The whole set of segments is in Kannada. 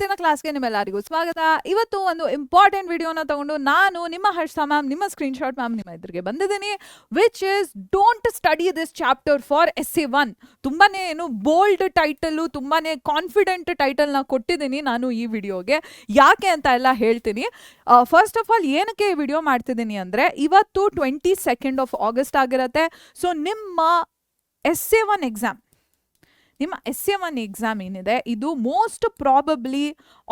ಇವತ್ತಿನ ಕ್ಲಾಸ್ಗೆ ನಿಮ್ಮೆಲ್ಲರಿಗೂ ಸ್ವಾಗತ. ಇವತ್ತು ಒಂದು ಇಂಪಾರ್ಟೆಂಟ್ ವಿಡಿಯೋನ ತಗೊಂಡು ನಾನು ನಿಮ್ಮ ಹರ್ಷ ಮ್ಯಾಮ್, ನಿಮ್ಮ ಸ್ಕ್ರೀನ್ಶಾಟ್ ಮ್ಯಾಮ್ ನಿಮ್ಮ ಎದುರಿಗೆ ಬಂದಿದ್ದೀನಿ. Which is don't study this chapter for essay 1. ತುಂಬಾನೇ ಏನು ಬೋಲ್ಡ್ ಟೈಟಲ್, ತುಂಬಾನೇ ಕಾನ್ಫಿಡೆಂಟ್ ಟೈಟಲ್ನ ಕೊಟ್ಟಿದ್ದೀನಿ ನಾನು ಈ ವಿಡಿಯೋಗೆ. ಯಾಕೆ ಅಂತ ಎಲ್ಲ ಹೇಳ್ತೀನಿ. ಫಸ್ಟ್ ಆಫ್ ಆಲ್ ಏನಕ್ಕೆ ಈ ವಿಡಿಯೋ ಮಾಡ್ತಿದ್ದೀನಿ ಅಂದರೆ, ಇವತ್ತು 22 ಆಗಸ್ಟ್ ಆಗಿರುತ್ತೆ. ಸೊ ನಿಮ್ಮ essay 1 ಎಕ್ಸಾಮ್, ನಿಮ್ಮ essay 1 ಎಕ್ಸಾಮ್ ಏನಿದೆ ಇದು most probably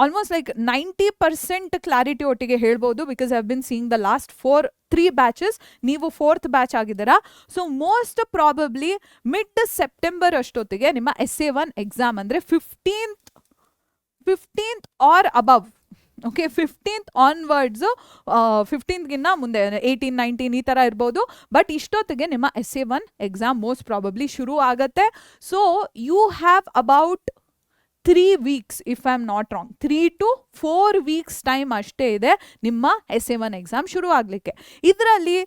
almost like 90% clarity ಒಟ್ಟಿಗೆ ಹೇಳ್ಬೋದು. Because I have been seeing the last 3 batches. ನೀವು 4th ಬ್ಯಾಚ್ ಆಗಿದ್ದೀರಾ. So most probably mid September ಅಷ್ಟೊತ್ತಿಗೆ ನಿಮ್ಮ essay 1 ಎಕ್ಸಾಮ್ ಅಂದರೆ 15th R above. Okay, 15th onwards, 15th ಮುಂದೆ 18, 19 ಈ ಥರ ಇರ್ಬೋದು. ಬಟ್ ಇಷ್ಟೊತ್ತಿಗೆ ನಿಮ್ಮ essay 1 ಎಕ್ಸಾಮ್ ಮೋಸ್ಟ್ ಪ್ರಾಬಬ್ಲಿ ಶುರು ಆಗುತ್ತೆ. So you have about 3 weeks if I am not wrong, 3 to 4 weeks time ಅಷ್ಟೇ ಇದೆ ನಿಮ್ಮ essay 1 ಎಕ್ಸಾಮ್ ಶುರು ಆಗಲಿಕ್ಕೆ. ಇದರಲ್ಲಿ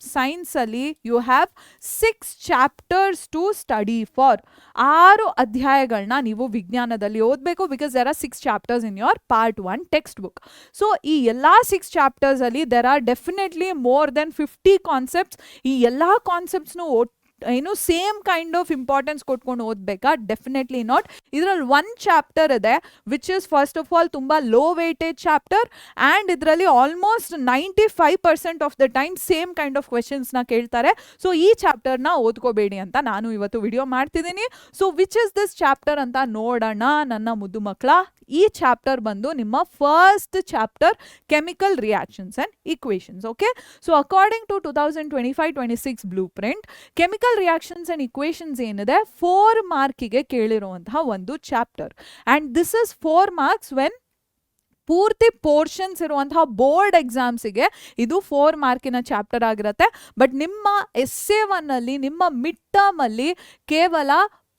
ಸೈನ್ಸಲ್ಲಿ you have 6 chapters to study for. 6 ಅಧ್ಯಾಯಗಳನ್ನ ನೀವು ವಿಜ್ಞಾನದಲ್ಲಿ ಓದಬೇಕು. Because there are 6 chapters in your part 1 textbook. So ಈ ಎಲ್ಲ 6 ಚಾಪ್ಟರ್ಸಲ್ಲಿ there are definitely more than 50 concepts. ಈ ಎಲ್ಲ ಕಾನ್ಸೆಪ್ಟ್ಸ್ನು ಏನು ಸೇಮ್ ಕೈಂಡ್ ಆಫ್ ಇಂಪಾರ್ಟೆನ್ಸ್ ಕೊಟ್ಕೊಂಡು ಓದಬೇಕಾ? Definitely not. ಇದರಲ್ಲಿ 1 ಚಾಪ್ಟರ್ ಇದೆ which is first of all ತುಂಬ ಲೋ ವೇಟೇಜ್ ಚಾಪ್ಟರ್. ಆ್ಯಂಡ್ ಇದರಲ್ಲಿ almost 95% of the time same kind of ಕ್ವೆಶನ್ಸ್ನ ಕೇಳ್ತಾರೆ. ಸೊ ಈ ಚಾಪ್ಟರ್ನ ಓದ್ಕೋಬೇಡಿ ಅಂತ ನಾನು ಇವತ್ತು ವಿಡಿಯೋ ಮಾಡ್ತಿದ್ದೀನಿ. So which is this chapter ಅಂತ ನೋಡೋಣ ನನ್ನ ಮುದ್ದು ಮಕ್ಕಳ. ಈ ಚಾಪ್ಟರ್ ಬಂದು ನಿಮ್ಮ first chapter, chemical reactions and equations. Okay, so according to 2025-26 blueprint, chemical reactions and equations ಏನಿದೆ 4 ಮಾರ್ಕಿಗೆ ಕೇಳಿರುವಂತಹ ಒಂದು ಚಾಪ್ಟರ್. And this is 4 marks when ಪೂರ್ತಿ ಪೋರ್ಷನ್ಸ್ ಇರುವಂತಹ ಬೋರ್ಡ್ ಎಕ್ಸಾಮ್ಸಿಗೆ ಇದು 4 ಮಾರ್ಕಿನ ಚಾಪ್ಟರ್ ಆಗಿರುತ್ತೆ. ಬಟ್ ನಿಮ್ಮ essay 1 ನಿಮ್ಮ ಮಿಡ್ ಟರ್ಮ್ ಅಲ್ಲಿ ಕೇವಲ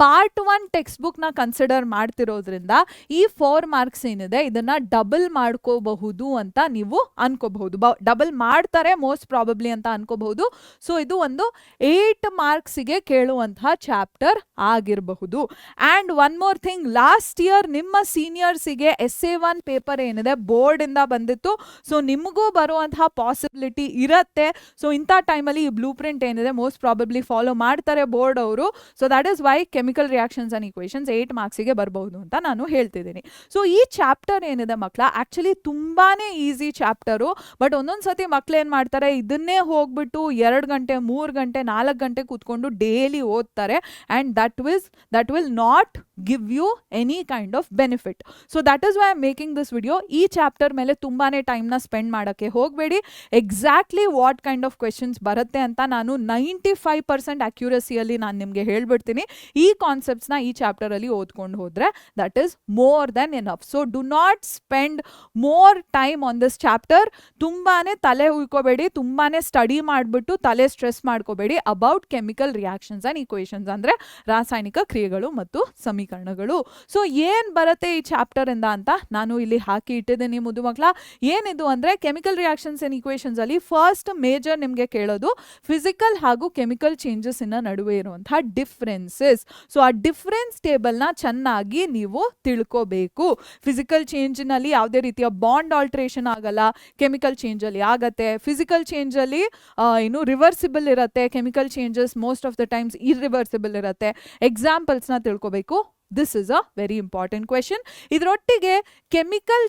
ಪಾರ್ಟ್ 1 ಟೆಕ್ಸ್ಟ್ ಬುಕ್ನ ಕನ್ಸಿಡರ್ ಮಾಡ್ತಿರೋದ್ರಿಂದ ಈ 4 ಮಾರ್ಕ್ಸ್ ಏನಿದೆ ಇದನ್ನ ಡಬಲ್ ಮಾಡ್ಕೋಬಹುದು ಅಂತ ನೀವು ಅನ್ಕೋಬಹುದು. ಡಬಲ್ ಮಾಡ್ತಾರೆ ಮೋಸ್ಟ್ ಪ್ರಾಬಬ್ಲಿ ಅಂತ ಅನ್ಕೋಬಹುದು. ಸೊ ಇದು ಒಂದು 8 ಮಾರ್ಕ್ಸಿಗೆ ಕೇಳುವಂತಹ ಚಾಪ್ಟರ್ ಆಗಿರಬಹುದು. And one more thing, last year ನಿಮ್ಮ ಸೀನಿಯರ್ಸಿಗೆ essay 1 ಪೇಪರ್ ಏನಿದೆ ಬೋರ್ಡಿಂದ ಬಂದಿತ್ತು. ಸೊ ನಿಮಗೂ ಬರುವಂತಹ ಪಾಸಿಬಿಲಿಟಿ ಇರುತ್ತೆ. ಸೊ ಇಂಥ ಟೈಮಲ್ಲಿ ಈ ಬ್ಲೂ ಪ್ರಿಂಟ್ ಏನಿದೆ ಮೋಸ್ಟ್ ಪ್ರಾಬಬ್ಲಿ ಫಾಲೋ ಮಾಡ್ತಾರೆ ಬೋರ್ಡ್ ಅವರು. So that is why chemical reactions and equations 8 ಮಾರ್ಕ್ಸಿಗೆ ಬರಬಹುದು ಅಂತ ನಾನು ಹೇಳ್ತಿದ್ದೀನಿ. ಸೊ ಈ ಚಾಪ್ಟರ್ ಏನಿದೆ ಮಕ್ಕಳ ಆ್ಯಕ್ಚುಲಿ ತುಂಬಾನೇ ಈಸಿ ಚಾಪ್ಟರು. ಬಟ್ ಒಂದೊಂದು ಸತಿ ಮಕ್ಳು ಏನು ಮಾಡ್ತಾರೆ, ಇದನ್ನೇ ಹೋಗ್ಬಿಟ್ಟು 2 ಗಂಟೆ 3 ಗಂಟೆ 4 ಗಂಟೆ ಕೂತ್ಕೊಂಡು ಡೈಲಿ ಓದ್ತಾರೆ. And that will not give you any kind of benefit. So that is why I am making this video. ಈ ಚಾಪ್ಟರ್ ಮೇಲೆ ತುಂಬಾನೇ ಟೈಮ್ನ ಸ್ಪೆಂಡ್ ಮಾಡೋಕ್ಕೆ ಹೋಗಬೇಡಿ. Exactly what kind of questions ಬರುತ್ತೆ ಅಂತ ನಾನು 95% ಅಕ್ಯುರಸಿಯಲ್ಲಿ ನಾನು ನಿಮಗೆ ಹೇಳ್ಬಿಡ್ತೀನಿ. ಈ ಕಾನ್ಸೆಪ್ಟ್ಸ್ನ ಈ ಚಾಪ್ಟರಲ್ಲಿ ಓದ್ಕೊಂಡು ಹೋದರೆ that is more than enough. So do not spend more time on this chapter. ತುಂಬಾನೇ ತಲೆ ಹುಯ್ಕೋಬೇಡಿ, ತುಂಬಾನೇ ಸ್ಟಡಿ ಮಾಡಿಬಿಟ್ಟು ತಲೆ ಸ್ಟ್ರೆಸ್ ಮಾಡ್ಕೋಬೇಡಿ about chemical reactions and equations, ಅಂದರೆ ರಾಸಾಯನಿಕ ಕ್ರಿಯೆಗಳು ಮತ್ತು ಸಮೀಕರಣಗಳು. ಸೊ ಏನು ಬರುತ್ತೆ ಈ ಚಾಪ್ಟರಿಂದ ಅಂತ ನಾನು ಇಲ್ಲಿ ಹಾಕಿ ಇಟ್ಟಿದ್ದೀನಿ ಮುದ್ದು ಮಕ್ಕಳ. ಏನಿದು ಅಂದರೆ ಕೆಮಿಕಲ್ ರಿಯಾಕ್ಷನ್ಸ್ ಆ್ಯಂಡ್ ಇಕ್ವೇಷನ್ಸ್ ಅಲ್ಲಿ ಫಸ್ಟ್ ಮೇಜರ್ ನಿಮಗೆ ಕೇಳೋದು ಫಿಸಿಕಲ್ ಹಾಗೂ ಕೆಮಿಕಲ್ ಚೇಂಜಸ್ ಇನ್ನ ನಡುವೆ ಇರುವಂತಹ ಡಿಫ್ರೆನ್ಸಸ್. ಸೊ ಆ ಡಿಫ್ರೆನ್ಸ್ ಟೇಬಲ್ನ ಚೆನ್ನಾಗಿ ನೀವು ತಿಳ್ಕೋಬೇಕು. ಫಿಸಿಕಲ್ ಚೇಂಜ್ನಲ್ಲಿ ಯಾವುದೇ ರೀತಿಯ ಬಾಂಡ್ ಆಲ್ಟ್ರೇಷನ್ ಆಗಲ್ಲ, ಕೆಮಿಕಲ್ ಚೇಂಜಲ್ಲಿ ಆಗತ್ತೆ. ಫಿಸಿಕಲ್ ಚೇಂಜಲ್ಲಿ ಏನು ರಿವರ್ಸಿಬಲ್ ಇರುತ್ತೆ, chemical changes most of the times irreversible ಇರುತ್ತೆ. ಎಕ್ಸಾಂಪಲ್ಸ್ನ ತಿಳ್ಕೋಬೇಕು. This is a very important question. ಇದರೊಟ್ಟಿಗೆ ಕೆಮಿಕಲ್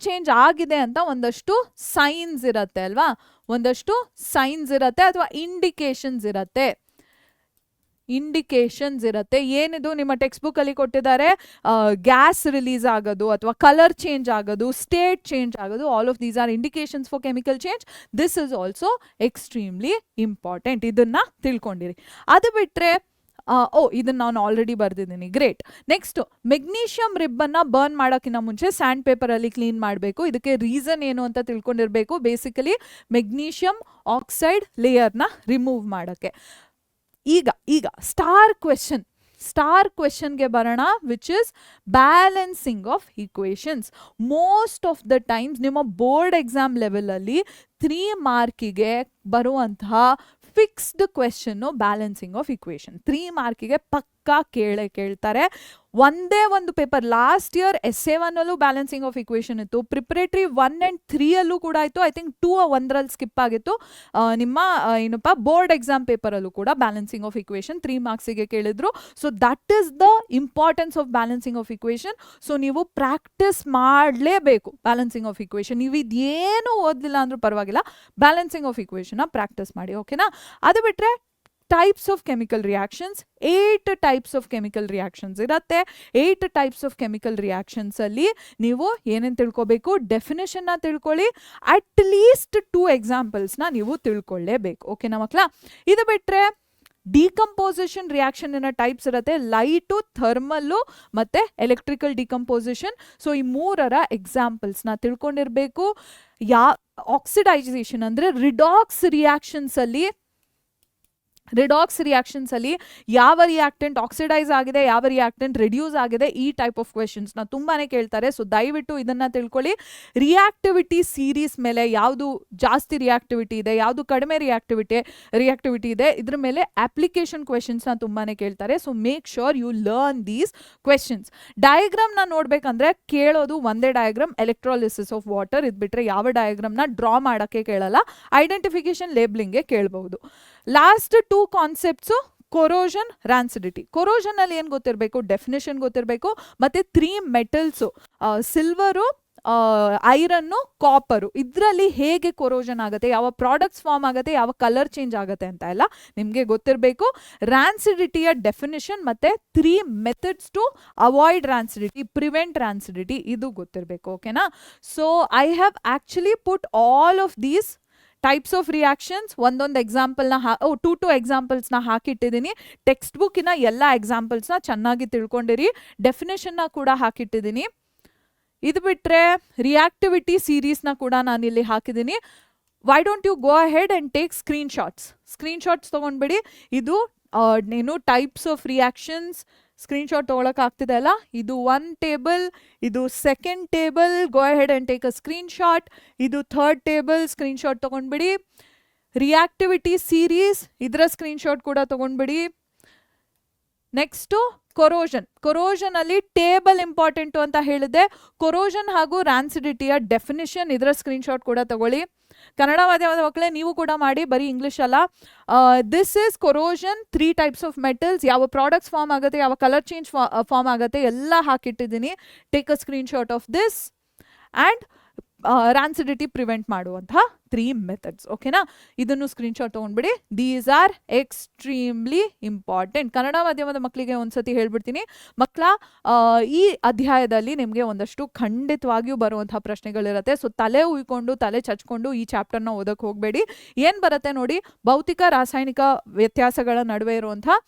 ಚೇಂಜ್ ಆಗಿದೆ ಅಂತ ಒಂದಷ್ಟು ಸೈನ್ಸ್ ಇರುತ್ತೆ ಅಲ್ವಾ, ಒಂದಷ್ಟು ಸೈನ್ಸ್ ಇರುತ್ತೆ ಅಥವಾ ಇಂಡಿಕೇಶನ್ಸ್ ಇರುತ್ತೆ. ಏನಿದು ನಿಮ್ಮ ಟೆಕ್ಸ್ಟ್ ಬುಕ್ ಅಲ್ಲಿ ಕೊಟ್ಟಿದ್ದಾರೆ, ಗ್ಯಾಸ್ ರಿಲೀಸ್ ಆಗೋದು ಅಥವಾ ಕಲರ್ ಚೇಂಜ್ ಆಗೋದು, ಸ್ಟೇಟ್ ಚೇಂಜ್ ಆಗೋದು, all of these are indications for chemical change. This is also extremely important. ಇದನ್ನ ತಿಳ್ಕೊಂಡಿರಿ. ಅದು ಬಿಟ್ರೆ ಇದನ್ನ ನಾನು ಆಲ್ರೆಡಿ ಬರ್ದಿದ್ದೀನಿ. ಗ್ರೇಟ್. ನೆಕ್ಸ್ಟ್, ಮೆಗ್ನೀಷಿಯಂ ರಿಬ್ಬನ್ನ ಬರ್ನ್ ಮಾಡೋಕ್ಕಿಂತ ಮುಂಚೆ ಸ್ಯಾಂಡ್ ಪೇಪರಲ್ಲಿ ಕ್ಲೀನ್ ಮಾಡಬೇಕು. ಇದಕ್ಕೆ ರೀಸನ್ ಏನು ಅಂತ ತಿಳ್ಕೊಂಡಿರಬೇಕು. ಬೇಸಿಕಲಿ ಮೆಗ್ನೀಷಿಯಂ ಆಕ್ಸೈಡ್ ಲೇಯರ್ನ ರಿಮೂವ್ ಮಾಡೋಕ್ಕೆ. ಈಗ ಸ್ಟಾರ್ ಕ್ವೆಶನ್ಗೆ ಬರೋಣ, which is balancing of equations. Most of the times ನಿಮ್ಮ ಬೋರ್ಡ್ ಎಕ್ಸಾಮ್ ಲೆವೆಲಲ್ಲಿ 3 ಮಾರ್ಕಿಗೆ ಬರುವಂತಹ fixed question balancing of equation. 3 ಮಾರ್ಕಿಗೆ ಪಕ್ಕ ಪಕ್ಕಾ ಕೇಳ್ತಾರೆ. ಒಂದೇ ಒಂದು ಪೇಪರ್ ಲಾಸ್ಟ್ ಇಯರ್ SA1 ಅಲ್ಲೂ ಬ್ಯಾಲೆನ್ಸಿಂಗ್ ಆಫ್ ಇಕ್ವೇಷನ್ ಇತ್ತು, ಪ್ರಿಪರೇಟರಿ 1 and 3 ಅಲ್ಲೂ ಕೂಡ ಇತ್ತು, ಐ ಥಿಂಕ್ 2 ಒಂದರಲ್ಲಿ ಸ್ಕಿಪ್ ಆಗಿತ್ತು. ನಿಮ್ಮ ಏನಪ್ಪ ಬೋರ್ಡ್ ಎಕ್ಸಾಮ್ ಪೇಪರ್ ಅಲ್ಲೂ ಕೂಡ ಬ್ಯಾಲೆನ್ಸಿಂಗ್ ಆಫ್ ಇಕ್ವೇಷನ್ 3 ಮಾರ್ಕ್ಸಿಗೆ ಕೇಳಿದ್ರು. So that is the importance of balancing of equation. So ನೀವು ಪ್ರಾಕ್ಟೀಸ್ ಮಾಡಲೇಬೇಕು ಬ್ಯಾಲೆನ್ಸಿಂಗ್ ಆಫ್ ಇಕ್ವೇಷನ್. ನೀವು ಇದೇನು ಓದಲಿಲ್ಲ ಅಂದ್ರೂ ಪರವಾಗಿಲ್ಲ, ಬ್ಯಾಲೆನ್ಸಿಂಗ್ ಆಫ್ ಇಕ್ವೇಷನ್ ಪ್ರಾಕ್ಟೀಸ್ ಮಾಡಿ, ಓಕೆನಾ. ಅದು ಬಿಟ್ಟರೆ types of chemical reactions, 8 types of chemical reactions ಇರುತ್ತೆ. 8 ಟೈಪ್ಸ್ ಆಫ್ ಕೆಮಿಕಲ್ ರಿಯಾಕ್ಷನ್ಸ್ ಅಲ್ಲಿ ನೀವು ಏನೇನು ತಿಳ್ಕೊಬೇಕು, ಡೆಫಿನೇಷನ್ನ ತಿಳ್ಕೊಳ್ಳಿ, ಅಟ್ ಲೀಸ್ಟ್ 2 ಎಕ್ಸಾಂಪಲ್ಸ್ನ ನೀವು ತಿಳ್ಕೊಳ್ಳೇಬೇಕು, ಓಕೆನಾ ಮಕ್ಕಳ. ಇದು ಬಿಟ್ಟರೆ ಡಿಕಂಪೋಸಿಷನ್ ರಿಯಾಕ್ಷನ್ ಟೈಪ್ಸ್ ಇರುತ್ತೆ, ಲೈಟು, ಥರ್ಮಲ್ಲು ಮತ್ತೆ ಎಲೆಕ್ಟ್ರಿಕಲ್ ಡಿಕಂಪೋಸಿಷನ್. ಸೊ ಈ 3ರ ಎಕ್ಸಾಂಪಲ್ಸ್ನ ತಿಳ್ಕೊಂಡಿರಬೇಕು. ಆಕ್ಸಿಡೈಸೇಷನ್ ಅಂದರೆ ರಿಡಾಕ್ಸ್ ರಿಯಾಕ್ಷನ್ಸ್ ಅಲ್ಲಿ ಯಾವ ರಿಯಾಕ್ಟೆಂಟ್ ಆಕ್ಸಿಡೈಸ್ ಆಗಿದೆ, ಯಾವ ರಿಯಾಕ್ಟೆಂಟ್ ರಿಡ್ಯೂಸ್ ಆಗಿದೆ, ಈ ಟೈಪ್ ಆಫ್ ಕ್ವೆಶನ್ಸ್ನ ತುಂಬಾನೇ ಕೇಳ್ತಾರೆ. ಸೊ ದಯವಿಟ್ಟು ಇದನ್ನ ತಿಳ್ಕೊಳ್ಳಿ. ರಿಯಾಕ್ಟಿವಿಟಿ ಸೀರೀಸ್ ಮೇಲೆ ಯಾವುದು ಜಾಸ್ತಿ ರಿಯಾಕ್ಟಿವಿಟಿ ಇದೆ, ಯಾವುದು ಕಡಿಮೆ ರಿಯಾಕ್ಟಿವಿಟಿ ಇದೆ, ಇದ್ರ ಮೇಲೆ ಅಪ್ಲಿಕೇಶನ್ ಕ್ವೆಶನ್ಸ್ನ ತುಂಬಾನೇ ಕೇಳ್ತಾರೆ. So make sure you learn these questions. ಡಯಾಗ್ರಾಮ್ನ ನೋಡ್ಬೇಕಂದ್ರೆ ಕೇಳೋದು ಒಂದೇ ಡಯಾಗ್ರಾಮ್, ಎಲೆಕ್ಟ್ರಾಲಿಸಿಸ್ ಆಫ್ ವಾಟರ್. ಇದು ಬಿಟ್ರೆ ಯಾವ ಡಯಾಗ್ರಾಮ್ನ ಡ್ರಾ ಮಾಡೋಕ್ಕೆ ಕೇಳಲ್ಲ, ಐಡೆಂಟಿಫಿಕೇಶನ್ ಲೇಬ್ಲಿಂಗ್ಗೆ ಕೇಳಬಹುದು. Last 2 concepts corrosion, rancidity. Corrosion ಅಲ್ಲಿ ಏನು ಗೊತ್ತಿರಬೇಕು, ಡೆಫಿನೇಷನ್ ಗೊತ್ತಿರಬೇಕು, ಮತ್ತೆ 3 ಮೆಟಲ್ಸು, ಸಿಲ್ವರು, ಐರನ್ನು, ಕಾಪರು, ಇದರಲ್ಲಿ ಹೇಗೆ ಕೊರೋಷನ್ ಆಗುತ್ತೆ, ಯಾವ ಪ್ರಾಡಕ್ಟ್ಸ್ ಫಾರ್ಮ್ ಆಗುತ್ತೆ, ಯಾವ ಕಲರ್ ಚೇಂಜ್ ಆಗುತ್ತೆ ಅಂತ ಎಲ್ಲ ನಿಮಗೆ ಗೊತ್ತಿರಬೇಕು. ರಾನ್ಸಿಡಿಟಿಯ ಡೆಫಿನೇಷನ್ ಮತ್ತೆ 3 ಮೆಥಡ್ಸ್ ಟು ಅವಾಯ್ಡ್ ರಾನ್ಸಿಡಿಟಿ, ಪ್ರಿವೆಂಟ್ ರಾನ್ಸಿಡಿಟಿ, ಇದು ಗೊತ್ತಿರಬೇಕು, ಓಕೆನಾ. So I have actually put all of these types of reactions ಒಂದೊಂದು ಎಕ್ಸಾಂಪಲ್ನ 2 ಎಕ್ಸಾಂಪಲ್ಸ್ನ ಹಾಕಿಟ್ಟಿದ್ದೀನಿ. ಟೆಕ್ಸ್ಟ್ ಬುಕ್ಕಿನ ಎಲ್ಲ ಎಕ್ಸಾಂಪಲ್ಸ್ನ ಚೆನ್ನಾಗಿ ತಿಳ್ಕೊಂಡಿರಿ. ಡೆಫಿನೇಷನ್ನ ಕೂಡ ಹಾಕಿಟ್ಟಿದ್ದೀನಿ. ಇದು ಬಿಟ್ಟರೆ ರಿಯಾಕ್ಟಿವಿಟಿ ಸೀರೀಸ್ನ ಕೂಡ ನಾನಿಲ್ಲಿ ಹಾಕಿದ್ದೀನಿ. Why don't you go ahead and take screenshots ತೊಗೊಂಡ್ಬಿಡಿ. ಇದು ಏನು ಟೈಪ್ಸ್ ಆಫ್ ರಿಯಾಕ್ಷನ್ಸ್ ಸ್ಕ್ರೀನ್ಶಾಟ್ ತೊಗೊಳಕ್ಕೆ ಆಗ್ತಿದೆ ಅಲ್ಲ, ಇದು 1 ಟೇಬಲ್, ಇದು 2nd table, go ahead and take a screenshot. ಇದು 3rd ಟೇಬಲ್, ಸ್ಕ್ರೀನ್ಶಾಟ್ ತೊಗೊಂಡ್ಬಿಡಿ. ರಿಯಾಕ್ಟಿವಿಟಿ ಸೀರೀಸ್, ಇದರ ಸ್ಕ್ರೀನ್ಶಾಟ್ ಕೂಡ ತೊಗೊಂಡ್ಬಿಡಿ. ನೆಕ್ಸ್ಟು ಕೊರೋಷನ್ ಅಲ್ಲಿ ಟೇಬಲ್ ಇಂಪಾರ್ಟೆಂಟು ಅಂತ ಹೇಳಿದೆ. ಕೊರೋಷನ್ ಹಾಗೂ ರಾನ್ಸಿಡಿಟಿಯ ಡೆಫಿನಿಷನ್, ಇದರ ಸ್ಕ್ರೀನ್ಶಾಟ್ ಕೂಡ ತಗೊಳ್ಳಿ. ಕನ್ನಡ ಮಾಧ್ಯಮದ ಮಕ್ಕಳೇ ನೀವು ಕೂಡ ಮಾಡಿ, ಬರೀ ಇಂಗ್ಲಿಷ್ ಅಲ್ಲ. This is corrosion, 3 types of metals, ಯಾವ ಪ್ರಾಡಕ್ಟ್ಸ್ ಫಾರ್ಮ್ ಆಗುತ್ತೆ, ಯಾವ ಕಲರ್ ಚೇಂಜ್ ಫಾರ್ಮ್ ಆಗುತ್ತೆ ಎಲ್ಲ ಹಾಕಿಟ್ಟಿದ್ದೀನಿ. Take a screenshot of this and rancidity prevent ಮಾಡುವಂತಹ 3 ಮೆಥಡ್ಸ್, ಓಕೆನಾ. ಇದನ್ನು ಸ್ಕ್ರೀನ್ಶಾಟ್ ತೊಗೊಂಡ್ಬಿಡಿ. These are extremely important. Kannada ಮಾಧ್ಯಮದ ಮಕ್ಕಳಿಗೆ ಒಂದ್ಸತಿ ಹೇಳ್ಬಿಡ್ತೀನಿ ಮಕ್ಕಳ, ಈ ಅಧ್ಯಾಯದಲ್ಲಿ ನಿಮಗೆ ಒಂದಷ್ಟು ಖಂಡಿತವಾಗಿಯೂ ಬರುವಂತಹ ಪ್ರಶ್ನೆಗಳಿರುತ್ತೆ. ಸೊ ತಲೆ ಉಯ್ಕೊಂಡು ತಲೆ ಚಚ್ಕೊಂಡು ಈ ಚಾಪ್ಟರ್ನ ಓದಕ್ಕೆ ಹೋಗಬೇಡಿ. ಏನು ಬರುತ್ತೆ ನೋಡಿ, ಭೌತಿಕ ರಾಸಾಯನಿಕ ವ್ಯತ್ಯಾಸಗಳ ನಡುವೆ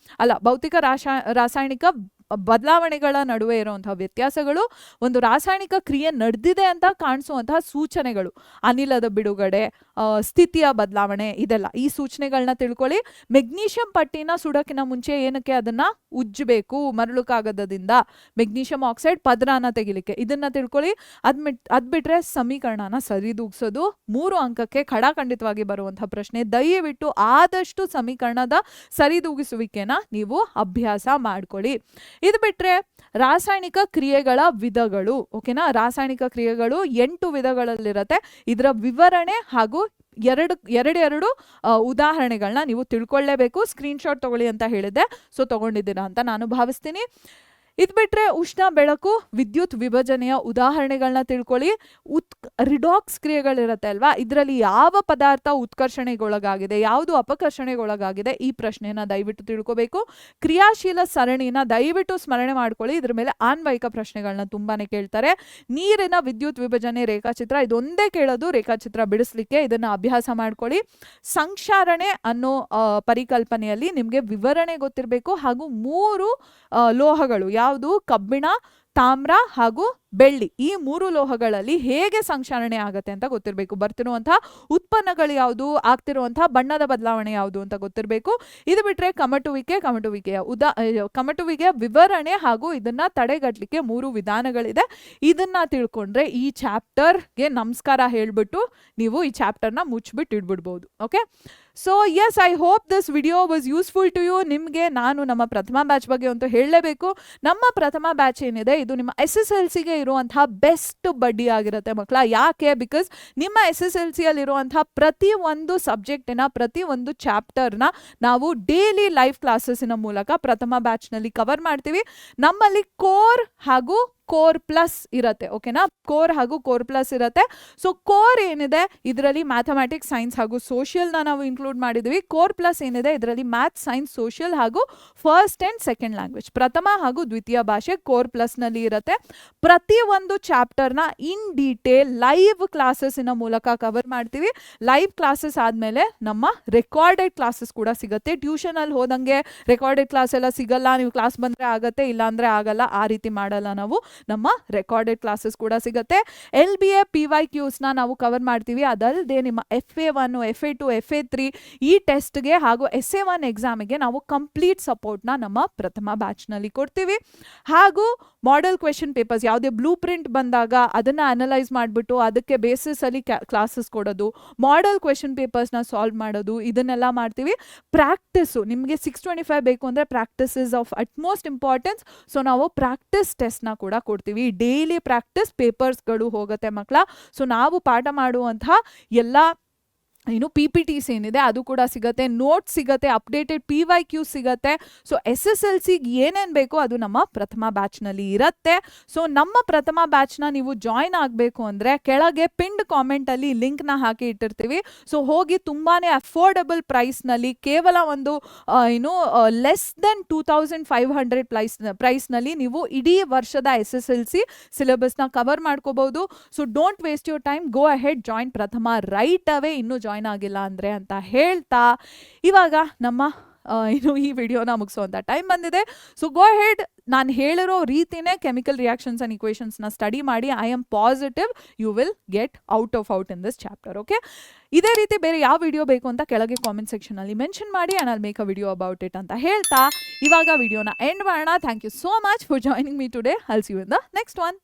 ಭೌತಿಕ ರಾಸಾಯನಿಕ ಬದಲಾವಣೆಗಳ ನಡುವೆ ಇರುವಂತಹ ವ್ಯತ್ಯಾಸಗಳು, ಒಂದು ರಾಸಾಯನಿಕ ಕ್ರಿಯೆ ನಡೆದಿದೆ ಅಂತ ಕಾಣಿಸುವಂತಹ ಸೂಚನೆಗಳು, ಅನಿಲದ ಬಿಡುಗಡೆ, ಸ್ಥಿತಿಯ ಬದಲಾವಣೆ, ಇದೆಲ್ಲ ಈ ಸೂಚನೆಗಳನ್ನ ತಿಳ್ಕೊಳ್ಳಿ. ಮೆಗ್ನೀಷಿಯಂ ಪಟ್ಟಿನ ಸುಡೋಕ್ಕಿಂತ ಮುಂಚೆ ಏನಕ್ಕೆ ಅದನ್ನ ಉಜ್ಜಬೇಕು, ಮರಳು ಕಾಗದದಿಂದ ಮೆಗ್ನೀಷಿಯಂ ಆಕ್ಸೈಡ್ ಪದರನ ತೆಗಿಲಿಕ್ಕೆ, ಇದನ್ನ ತಿಳ್ಕೊಳ್ಳಿ. ಅದ್ಬಿಟ್ರೆ ಸಮೀಕರಣನ ಸರಿದೂಗಿಸೋದು 3 ಅಂಕಕ್ಕೆ ಖಡಾಖಂಡಿತವಾಗಿ ಬರುವಂತಹ ಪ್ರಶ್ನೆ. ದಯವಿಟ್ಟು ಆದಷ್ಟು ಸಮೀಕರಣದ ಸರಿದೂಗಿಸುವಿಕೆನ ನೀವು ಅಭ್ಯಾಸ ಮಾಡ್ಕೊಳ್ಳಿ. ಇದು ಬಿಟ್ರೆ ರಾಸಾಯನಿಕ ಕ್ರಿಯೆಗಳ ವಿಧಗಳು, ಓಕೆನಾ. ರಾಸಾಯನಿಕ ಕ್ರಿಯೆಗಳು 8 ವಿಧಗಳಲ್ಲಿರುತ್ತೆ. ಇದರ ವಿವರಣೆ ಹಾಗೂ ಎರಡು ಉದಾಹರಣೆಗಳನ್ನ ನೀವು ತಿಳ್ಕೊಳ್ಳೇಬೇಕು. ಸ್ಕ್ರೀನ್ಶಾಟ್ ತಗೊಳ್ಳಿ ಅಂತ ಹೇಳಿದ್ದೆ, ಸೊ ತಗೊಂಡಿದ್ದೀರಾ ಅಂತ ನಾನು ಭಾವಿಸ್ತೀನಿ. ಇದು ಬಿಟ್ರೆ ಉಷ್ಣ ಬೆಳಕು, ವಿದ್ಯುತ್ ವಿಭಜನೆಯ ಉದಾಹರಣೆಗಳನ್ನ ತಿಳ್ಕೊಳ್ಳಿ. ರಿಡಾಕ್ಸ್ ಕ್ರಿಯೆಗಳಿರುತ್ತೆ ಅಲ್ವಾ, ಇದರಲ್ಲಿ ಯಾವ ಪದಾರ್ಥ ಉತ್ಕರ್ಷಣೆಗೊಳಗಾಗಿದೆ, ಯಾವುದು ಅಪಕರ್ಷಣೆಗೊಳಗಾಗಿದೆ, ಈ ಪ್ರಶ್ನೆನ ದಯವಿಟ್ಟು ತಿಳ್ಕೋಬೇಕು. ಕ್ರಿಯಾಶೀಲ ಸರಣಿನ ದಯವಿಟ್ಟು ಸ್ಮರಣೆ ಮಾಡ್ಕೊಳ್ಳಿ. ಇದ್ರ ಮೇಲೆ ಆನ್ವಯಿಕ ಪ್ರಶ್ನೆಗಳನ್ನ ತುಂಬಾನೇ ಕೇಳ್ತಾರೆ. ನೀರಿನ ವಿದ್ಯುತ್ ವಿಭಜನೆ ರೇಖಾಚಿತ್ರ, ಇದೊಂದೇ ಕೇಳೋದು ರೇಖಾಚಿತ್ರ ಬಿಡಿಸ್ಲಿಕ್ಕೆ, ಇದನ್ನ ಅಭ್ಯಾಸ ಮಾಡ್ಕೊಳ್ಳಿ. ಸಂಕ್ಷಾರಣೆ ಅನ್ನೋ ಪರಿಕಲ್ಪನೆಯಲ್ಲಿ ನಿಮಗೆ ವಿವರಣೆ ಗೊತ್ತಿರಬೇಕು. ಹಾಗೂ 3 ಲೋಹಗಳು, ಯಾವುದು ಕಬ್ಬಿಣ, ತಾಮ್ರ ಹಾಗೂ ಬೆಳ್ಳಿ, ಈ 3 ಲೋಹಗಳಲ್ಲಿ ಹೇಗೆ ಸಂಕ್ಷಾರಣೆ ಆಗುತ್ತೆ ಅಂತ ಗೊತ್ತಿರಬೇಕು. ಬರ್ತಿರುವಂತಹ ಉತ್ಪನ್ನಗಳು ಯಾವುದು, ಆಗ್ತಿರುವಂತಹ ಬಣ್ಣದ ಬದಲಾವಣೆ ಯಾವುದು ಅಂತ ಗೊತ್ತಿರಬೇಕು. ಇದು ಬಿಟ್ರೆ ಕಮಟುವಿಕೆಯ ವಿವರಣೆ ಹಾಗೂ ಇದನ್ನ ತಡೆಗಟ್ಟಲಿಕ್ಕೆ 3 ವಿಧಾನಗಳಿದೆ. ಇದನ್ನ ತಿಳ್ಕೊಂಡ್ರೆ ಈ ಚಾಪ್ಟರ್ಗೆ ನಮಸ್ಕಾರ ಹೇಳ್ಬಿಟ್ಟು ನೀವು ಈ ಚಾಪ್ಟರ್ನ ಮುಚ್ಚಿಬಿಟ್ಟು ಇಡ್ಬಿಡ್ಬೋದು. Okay, so yes, I hope this video was useful to you. ನಿಮಗೆ ನಾನು ನಮ್ಮ ಪ್ರಥಮ ಬ್ಯಾಚ್ ಬಗ್ಗೆ ಅಂತೂ ಹೇಳಲೇಬೇಕು. ನಮ್ಮ ಪ್ರಥಮ ಬ್ಯಾಚ್ ಏನಿದೆ ಇದು ನಿಮ್ಮ SSLCಗೆ ಇರುವಂತಹ ಬೆಸ್ಟ್ ಬಡ್ಡಿ ಆಗಿರುತ್ತೆ ಮಕ್ಕಳ. ಯಾಕೆ? ಬಿಕಾಸ್ ನಿಮ್ಮ SSLCಯಲ್ಲಿ ಇರುವಂತಹ ಪ್ರತಿಯೊಂದು ಸಬ್ಜೆಕ್ಟಿನ ಪ್ರತಿಯೊಂದು ಚಾಪ್ಟರ್ನ ನಾವು ಡೈಲಿ ಲೈವ್ ಕ್ಲಾಸಸ್ಸಿನ ಮೂಲಕ ಪ್ರಥಮ ಬ್ಯಾಚ್ನಲ್ಲಿ ಕವರ್ ಮಾಡ್ತೀವಿ. ನಮ್ಮಲ್ಲಿ ಕೋರ್ ಹಾಗೂ ಕೋರ್ ಪ್ಲಸ್ ಇರುತ್ತೆ. ಓಕೆನಾ? ಕೋರ್ ಹಾಗೂ ಕೋರ್ ಪ್ಲಸ್ ಇರುತ್ತೆ. ಸೊ ಕೋರ್ ಏನಿದೆ ಇದರಲ್ಲಿ ಮ್ಯಾಥಮೆಟಿಕ್ಸ್, ಸೈನ್ಸ್ ಹಾಗೂ ಸೋಷಿಯಲ್ನ ನಾವು ಇನ್ಕ್ಲೂಡ್ ಮಾಡಿದ್ವಿ. ಕೋರ್ ಪ್ಲಸ್ ಏನಿದೆ ಇದರಲ್ಲಿ ಮ್ಯಾಥ್ಸ್, ಸೈನ್ಸ್, ಸೋಷಿಯಲ್ ಹಾಗೂ ಫಸ್ಟ್ ಆ್ಯಂಡ್ ಸೆಕೆಂಡ್ ಲ್ಯಾಂಗ್ವೇಜ್, ಪ್ರಥಮ ಹಾಗೂ ದ್ವಿತೀಯ ಭಾಷೆ ಕೋರ್ ಪ್ಲಸ್ನಲ್ಲಿ ಇರುತ್ತೆ. ಪ್ರತಿಯೊಂದು ಚಾಪ್ಟರ್ನ ಇನ್ ಡೀಟೇಲ್ ಲೈವ್ ಕ್ಲಾಸಸ್ಸಿನ ಮೂಲಕ ಕವರ್ ಮಾಡ್ತೀವಿ. ಲೈವ್ ಕ್ಲಾಸಸ್ ಆದಮೇಲೆ ನಮ್ಮ ರೆಕಾರ್ಡೆಡ್ ಕ್ಲಾಸಸ್ ಕೂಡ ಸಿಗುತ್ತೆ. ಟ್ಯೂಷನಲ್ಲಿ ಹೋದಂಗೆ ರೆಕಾರ್ಡೆಡ್ ಕ್ಲಾಸ್ ಎಲ್ಲ ಸಿಗಲ್ಲ, ನೀವು ಕ್ಲಾಸ್ ಬಂದರೆ ಆಗತ್ತೆ, ಇಲ್ಲಾಂದರೆ ಆಗಲ್ಲ, ಆ ರೀತಿ ಮಾಡಲ್ಲ ನಾವು. ನಮ್ಮ ರೆಕಾರ್ಡೆಡ್ ಕ್ಲಾಸಸ್ ಕೂಡ ಸಿಗುತ್ತೆ. LBA PYQsನ ನಾವು ಕವರ್ ಮಾಡ್ತೀವಿ. ಅದಲ್ಲದೆ ನಿಮ್ಮ FA1, FA2, FA3 ಈ ಟೆಸ್ಟ್ಗೆ ಹಾಗೂ SA1 ಎಕ್ಸಾಮಿಗೆ ನಾವು ಕಂಪ್ಲೀಟ್ ಸಪೋರ್ಟ್ನ ನಮ್ಮ ಪ್ರಥಮ ಬ್ಯಾಚ್ನಲ್ಲಿ ಕೊಡ್ತೀವಿ. ಹಾಗೂ ಮಾಡೆಲ್ ಕ್ವೆಶನ್ ಪೇಪರ್ಸ್, ಯಾವುದೇ ಬ್ಲೂ ಪ್ರಿಂಟ್ ಬಂದಾಗ ಅದನ್ನು ಅನಲೈಸ್ ಮಾಡಿಬಿಟ್ಟು ಅದಕ್ಕೆ ಬೇಸಿಸಲ್ಲಿ ಕ್ಲಾಸಸ್ ಕೊಡೋದು, ಮಾಡೆಲ್ ಕ್ವೆಶನ್ ಪೇಪರ್ಸ್ನ ಸಾಲ್ವ್ ಮಾಡೋದು, ಇದನ್ನೆಲ್ಲ ಮಾಡ್ತೀವಿ. ಪ್ರಾಕ್ಟೀಸು ನಿಮಗೆ 625 ಬೇಕು ಅಂದರೆ practice is of utmost importance. So ನಾವು ಪ್ರಾಕ್ಟೀಸ್ ಟೆಸ್ಟ್ನ ಕೂಡ ಕೊಡ್ತೀವಿ. ಡೈಲಿ ಪ್ರಾಕ್ಟೀಸ್ ಪೇಪರ್ಸ್ಗಳು ಹೋಗುತ್ತೆ ಮಕ್ಕಳ. ಸೊ ನಾವು ಪಾಠ ಮಾಡುವಂತಹ ಎಲ್ಲ PPTs ಏನಿದೆ ಅದು ಕೂಡ ಸಿಗುತ್ತೆ, ನೋಟ್ಸ್ ಸಿಗುತ್ತೆ, ಅಪ್ಡೇಟೆಡ್ PYQ ಸಿಗುತ್ತೆ. ಸೊ SSLCಗೆ ಏನೇನು ಬೇಕೋ ಅದು ನಮ್ಮ ಪ್ರಥಮ ಬ್ಯಾಚ್ನಲ್ಲಿ ಇರುತ್ತೆ. ಸೊ ನಮ್ಮ ಪ್ರಥಮ ಬ್ಯಾಚ್ನ ನೀವು ಜಾಯ್ನ್ ಆಗಬೇಕು ಅಂದರೆ ಕೆಳಗೆ ಪಿನ್ಡ್ ಕಾಮೆಂಟಲ್ಲಿ ಲಿಂಕ್ನ ಹಾಕಿ ಇಟ್ಟಿರ್ತೀವಿ. ಸೊ ಹೋಗಿ ತುಂಬಾ ಅಫೋರ್ಡಬಲ್ ಪ್ರೈಸ್ನಲ್ಲಿ, ಕೇವಲ ಒಂದು ಲೆಸ್ ದೆನ್ 2500 ಪ್ರೈಸ್ನಲ್ಲಿ ನೀವು ಇಡೀ ವರ್ಷದ SSLC ಸಿಲೆಬಸ್ನ ಕವರ್ ಮಾಡ್ಕೋಬಹುದು. So don't waste your time, go ahead, join ಪ್ರಥಮ ರೈಟ್ ಅವೇ, ಇನ್ನೂ ಜಾಯ್ನ್ ಆಗಿಲ್ಲ ಅಂದರೆ ಅಂತ ಹೇಳ್ತಾ ಇವಾಗ ನಮ್ಮ ಈ ವಿಡಿಯೋನ ಮುಗಿಸುವಂಥ ಟೈಮ್ ಬಂದಿದೆ. ಸೊ ಗೋ ಹೆಡ್, ನಾನು ಹೇಳಿರೋ ರೀತಿನೇ ಕೆಮಿಕಲ್ ರಿಯಾಕ್ಷನ್ಸ್ ಆ್ಯಂಡ್ ಇಕ್ವೇಷನ್ಸ್ನ ಸ್ಟಡಿ ಮಾಡಿ. I am positive you will get out in this chapter. Okay, ಇದೇ ರೀತಿ ಬೇರೆ ಯಾವ ವಿಡಿಯೋ ಬೇಕು ಅಂತ ಕೆಳಗೆ ಕಾಮೆಂಟ್ ಸೆಕ್ಷನಲ್ಲಿ ಮೆನ್ಷನ್ ಮಾಡಿ, and I'll make a video about it ಅಂತ ಹೇಳ್ತಾ ಇವಾಗ ವಿಡಿಯೋನ ಎಂಡ್ ಮಾಡೋಣ. Thank you so much for joining me today. I'll see you in the next one.